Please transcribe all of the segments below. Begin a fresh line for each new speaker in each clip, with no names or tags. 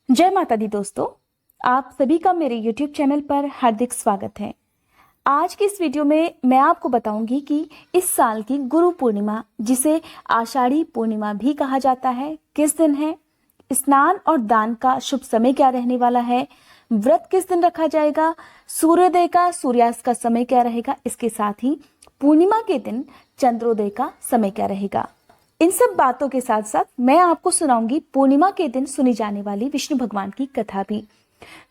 जय माता दी दोस्तों, आप सभी का मेरे YouTube चैनल पर हार्दिक स्वागत है। आज की इस वीडियो में मैं आपको बताऊंगी कि इस साल की गुरु पूर्णिमा, जिसे आषाढ़ी पूर्णिमा भी कहा जाता है, किस दिन है, स्नान और दान का शुभ समय क्या रहने वाला है, व्रत किस दिन रखा जाएगा, सूर्योदय का सूर्यास्त का समय क्या रहेगा, इसके साथ ही पूर्णिमा के दिन चंद्रोदय का समय क्या रहेगा। इन सब बातों के साथ साथ मैं आपको सुनाऊंगी पूर्णिमा के दिन सुनी जाने वाली विष्णु भगवान की कथा भी।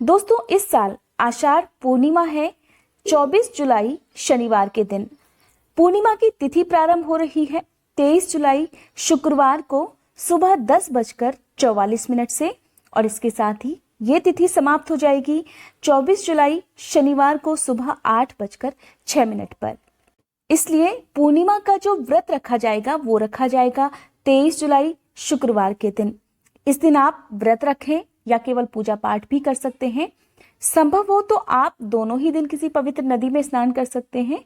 दोस्तों, इस साल आषाढ़ पूर्णिमा है 24 जुलाई शनिवार के दिन। पूर्णिमा की तिथि प्रारंभ हो रही है 23 जुलाई शुक्रवार को सुबह 10:44 से, और इसके साथ ही ये तिथि समाप्त हो जाएगी 24 जुलाई शनिवार को सुबह 8:06 पर। इसलिए पूर्णिमा का जो व्रत रखा जाएगा वो रखा जाएगा 23 जुलाई शुक्रवार के दिन। इस दिन आप व्रत रखें या केवल पूजा पाठ भी कर सकते हैं। संभव हो तो आप दोनों ही दिन किसी पवित्र नदी में स्नान कर सकते हैं,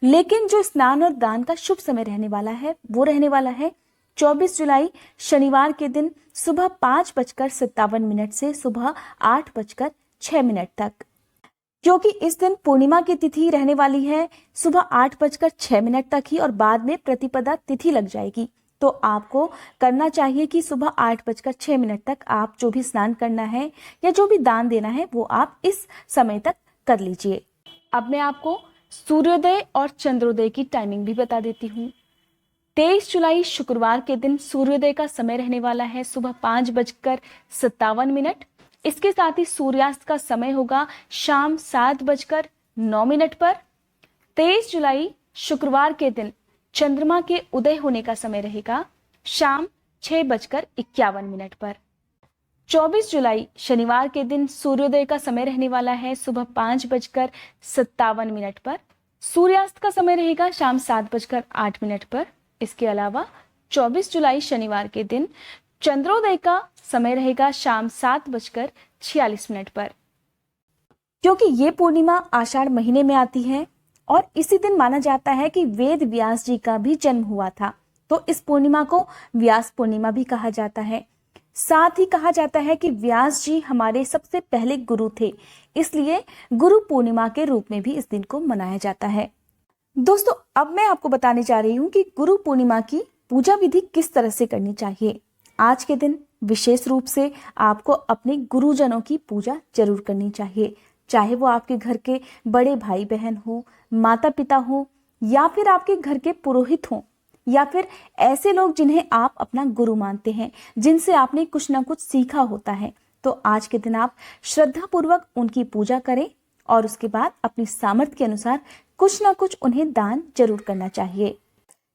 लेकिन जो स्नान और दान का शुभ समय रहने वाला है वो रहने वाला है 24 जुलाई शनिवार के दिन सुबह 5:57 से सुबह 8:06 तक। क्योंकि इस दिन पूर्णिमा की तिथि रहने वाली है सुबह 8:06 तक ही, और बाद में प्रतिपदा तिथि लग जाएगी। तो आपको करना चाहिए कि सुबह 8:06 तक आप जो भी स्नान करना है या जो भी दान देना है वो आप इस समय तक कर लीजिए। अब मैं आपको सूर्योदय और चंद्रोदय की टाइमिंग भी बता देती हूँ। 23 जुलाई शुक्रवार के दिन सूर्योदय का समय रहने वाला है सुबह 5:57। इसके साथ ही सूर्यास्त का समय होगा शाम 7:09 पर। 23 जुलाई शुक्रवार के दिन चंद्रमा के उदय होने का समय रहेगा शाम 6:51 पर। 24 जुलाई शनिवार के दिन सूर्योदय का समय रहने वाला है सुबह 5:57 पर। सूर्यास्त का समय रहेगा शाम 7:08 पर। इसके अलावा 24 जुलाई शनिवार के दिन चंद्रोदय का समय रहेगा शाम 7:46 पर। क्योंकि ये पूर्णिमा आषाढ़ महीने में आती है और इसी दिन माना जाता है कि वेद व्यास जी का भी जन्म हुआ था, तो इस पूर्णिमा को व्यास पूर्णिमा भी कहा जाता है। साथ ही कहा जाता है कि व्यास जी हमारे सबसे पहले गुरु थे, इसलिए गुरु पूर्णिमा के रूप में भी इस दिन को मनाया जाता है। दोस्तों, अब मैं आपको बताने जा रही हूँ कि गुरु पूर्णिमा की पूजा विधि किस तरह से करनी चाहिए। आज के दिन विशेष रूप से आपको अपने गुरुजनों की पूजा जरूर करनी चाहिए, चाहे वो आपके घर के बड़े भाई बहन हो, माता पिता हो, या फिर आपके घर के पुरोहित हो, या फिर ऐसे लोग जिन्हें आप अपना गुरु मानते हैं, जिनसे आपने कुछ ना कुछ सीखा होता है। तो आज के दिन आप श्रद्धा पूर्वक उनकी पूजा करें और उसके बाद अपनी सामर्थ्य के अनुसार कुछ ना कुछ उन्हें दान जरूर करना चाहिए।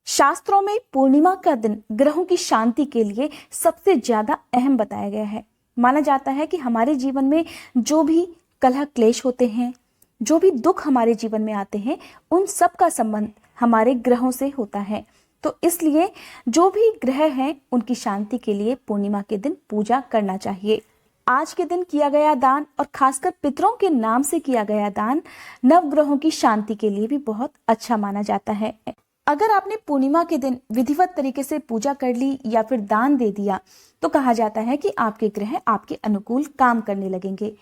शास्त्रों में पूर्णिमा का दिन ग्रहों की शांति के लिए सबसे ज्यादा अहम बताया गया है। माना जाता है कि हमारे जीवन में जो भी कलह क्लेश होते हैं, जो भी दुख हमारे जीवन में आते हैं, उन सब का संबंध हमारे ग्रहों से होता है। तो इसलिए जो भी ग्रह हैं उनकी शांति के लिए पूर्णिमा के दिन पूजा करना चाहिए। आज के दिन किया गया दान और खासकर पितरों के नाम से किया गया दान नवग्रहों की शांति के लिए भी बहुत अच्छा माना जाता है। अगर आपने पूर्णिमा के दिन विधिवत तरीके से पूजा कर ली या फिर दान दे दिया तो कहा जाता है कि आपके ग्रह आपके अनुकूल काम करने लगेंगे।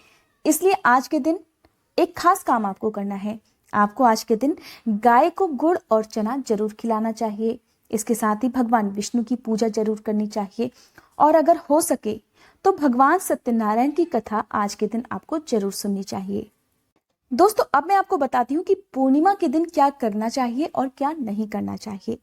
इसलिए आज के दिन एक खास काम आपको करना है। आपको आज के दिन गाय को गुड़ और चना जरूर खिलाना चाहिए। इसके साथ ही भगवान विष्णु की पूजा जरूर करनी चाहिए, और अगर हो सके तो भगवान सत्यनारायण की कथा आज के दिन आपको जरूर सुननी चाहिए। दोस्तों, अब मैं आपको बताती हूँ कि पूर्णिमा के दिन क्या करना चाहिए और क्या नहीं करना चाहिए।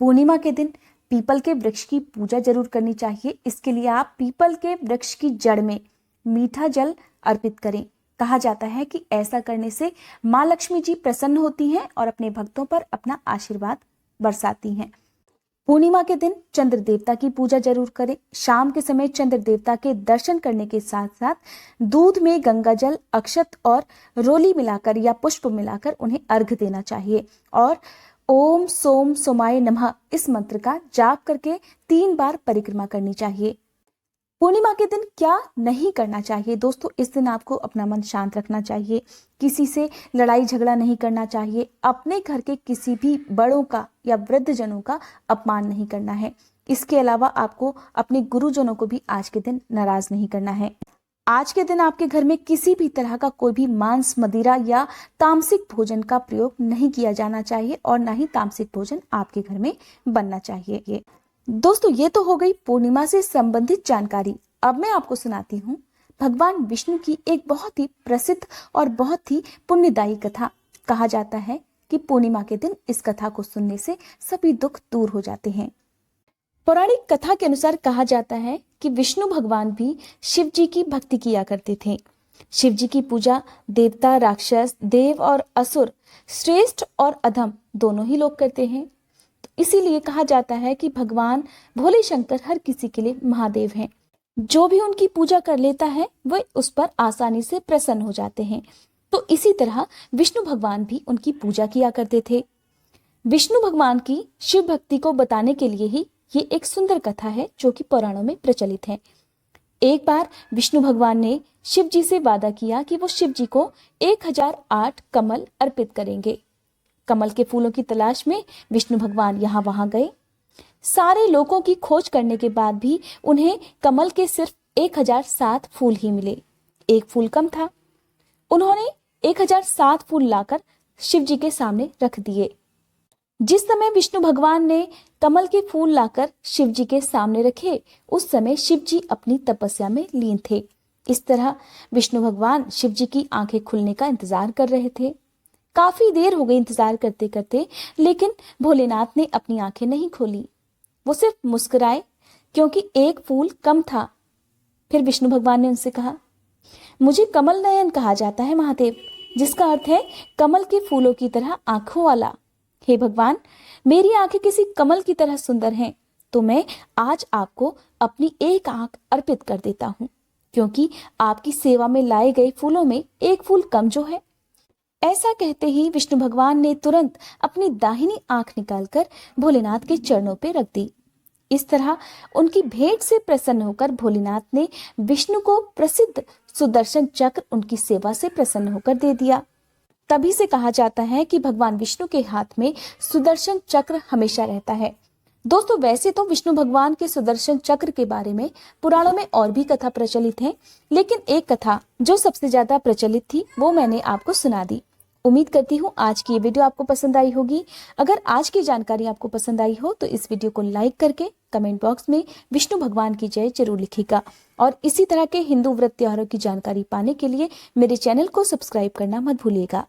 पूर्णिमा के दिन पीपल के वृक्ष की पूजा जरूर करनी चाहिए। इसके लिए आप पीपल के वृक्ष की जड़ में मीठा जल अर्पित करें। कहा जाता है कि ऐसा करने से माँ लक्ष्मी जी प्रसन्न होती हैं और अपने भक्तों पर अपना आशीर्वाद बरसाती हैं। पूर्णिमा के दिन चंद्र देवता की पूजा जरूर करें। शाम के समय चंद्र देवता के दर्शन करने के साथ साथ दूध में गंगा जल, अक्षत और रोली मिलाकर या पुष्प मिलाकर उन्हें अर्घ्य देना चाहिए, और ओम सोम सोमाय नमः इस मंत्र का जाप करके 3 बार परिक्रमा करनी चाहिए। पूर्णिमा के दिन क्या नहीं करना चाहिए। दोस्तों, इस दिन आपको अपना मन शांत रखना चाहिए, किसी से लड़ाई झगड़ा नहीं करना चाहिए, अपने घर के किसी भी बड़ों का या वृद्धजनों का अपमान नहीं करना है। इसके अलावा आपको अपने गुरुजनों को भी आज के दिन नाराज नहीं करना है। आज के दिन आपके घर में किसी भी तरह का कोई भी मांस, मदिरा या तामसिक भोजन का प्रयोग नहीं किया जाना चाहिए और ना ही तामसिक भोजन आपके घर में बनना चाहिए। दोस्तों, ये तो हो गई पूर्णिमा से संबंधित जानकारी। अब मैं आपको सुनाती हूँ भगवान विष्णु की एक बहुत ही प्रसिद्ध और बहुत ही पुण्यदायी कथा। कहा जाता है कि पूर्णिमा के दिन इस कथा को सुनने से सभी दुख दूर हो जाते हैं। पौराणिक कथा के अनुसार कहा जाता है कि विष्णु भगवान भी शिव जी की भक्ति किया करते थे। शिव जी की पूजा देवता, राक्षस, देव और असुर, श्रेष्ठ और अधम दोनों ही लोग करते हैं। तो इसीलिए कहा जाता है कि भगवान भोले शंकर हर किसी के लिए महादेव हैं। जो भी उनकी पूजा कर लेता है वह उस पर आसानी से प्रसन्न हो जाते हैं। तो इसी तरह विष्णु भगवान भी उनकी पूजा किया करते थे। विष्णु भगवान की शिव भक्ति को बताने के लिए ही ये एक सुंदर कथा है जो कि पुराणों में प्रचलित है। एक बार विष्णु भगवान ने शिव जी से वादा किया कि वो शिव जी को 1008 कमल अर्पित करेंगे। कमल के फूलों की तलाश में विष्णु भगवान यहाँ वहां गए। सारे लोगों की खोज करने के बाद भी उन्हें कमल के सिर्फ 1007 फूल ही मिले। एक फूल कम था। उन्होंने 1007 फूल लाकर शिव जी के सामने रख दिए। जिस समय विष्णु भगवान ने कमल के फूल लाकर शिव जी के सामने रखे, उस समय शिव जी अपनी तपस्या में लीन थे। इस तरह विष्णु भगवान शिव जी की आंखें खुलने का इंतजार कर रहे थे। काफी देर हो गई इंतजार करते करते, लेकिन भोलेनाथ ने अपनी आंखें नहीं खोली। वो सिर्फ मुस्कुराए क्योंकि एक फूल कम था। फिर विष्णु भगवान ने उनसे कहा, मुझे कमल नयन कहा जाता है महादेव, जिसका अर्थ है कमल के फूलों की तरह आंखों वाला। हे भगवान, मेरी आंखें किसी कमल की तरह सुंदर हैं, तो मैं आज आपको अपनी एक आंख अर्पित कर देता हूँ, क्योंकि आपकी सेवा में लाए गए फूलों में एक फूल कम जो है। ऐसा कहते ही विष्णु भगवान ने तुरंत अपनी दाहिनी आंख निकालकर भोलेनाथ के चरणों पर रख दी। इस तरह उनकी भेंट से प्रसन्न होकर भोलेनाथ ने विष्णु को प्रसिद्ध सुदर्शन चक्र उनकी सेवा से प्रसन्न होकर दे दिया। तभी से कहा जाता है कि भगवान विष्णु के हाथ में सुदर्शन चक्र हमेशा रहता है। दोस्तों, वैसे तो विष्णु भगवान के सुदर्शन चक्र के बारे में पुराणों में और भी कथा प्रचलित है, लेकिन एक कथा जो सबसे ज्यादा प्रचलित थी वो मैंने आपको सुना दी। उम्मीद करती हूँ आज की ये वीडियो आपको पसंद आई होगी। अगर आज की जानकारी आपको पसंद आई हो तो इस वीडियो को लाइक करके कमेंट बॉक्स में विष्णु भगवान की जय जरूर लिखिएगा। और इसी तरह के हिंदू व्रत त्योहारों की जानकारी पाने के लिए मेरे चैनल को सब्सक्राइब करना मत भूलिएगा।